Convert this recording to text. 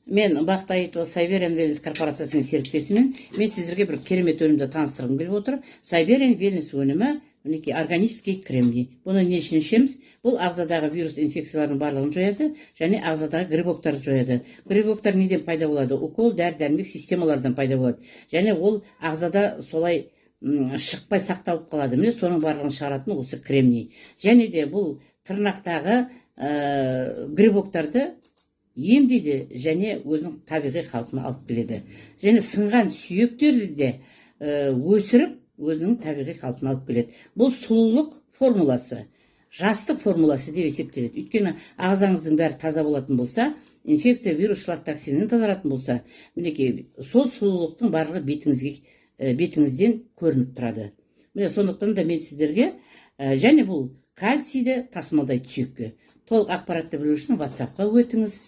Мен Бақыт Аитова Сайберин Wellness корпорациясының серіктесімін. Мен сіздерге бір керемет өнімді таныстырғым келіп отыр. Сайберин Wellness өнімі мінекей органический кремний. Бұны не үшін ішеміз? Бұл ағзадағы вирус инфекциялардың барлығын жояды, және ағзадағы грибоктарды жояды. Грибоктар неден пайда болады? Укол, дәрі-дәрмек системалардан пайда болады. Және ол ағзада солай шықпай сақталып қалады. Міне соның барлығын шығаратын осы кремний. Және де бұл тырнақтағы грибоктарды емдейді және өзінің табиғи қалпына алып келеді. Және сынған сүйектерді де өсіріп өзінің табиғи қалпына алып келеді. Бұл сұлулық формуласы, жастық формуласы деп есептеледі. Өйткені ағзаңыздың бәрі таза болатын болса, инфекция, вирус, шлак токсиннен тазаратын болса, мінекей сол сұлулықтың барлығы бетіңізден көрініп тұрады. Міне сондықтан да мен сіздерге және бұл кальцийді тасымалдайды сүйекке. Толық ақпаратты білу үшін WhatsApp-қа өтіңіз.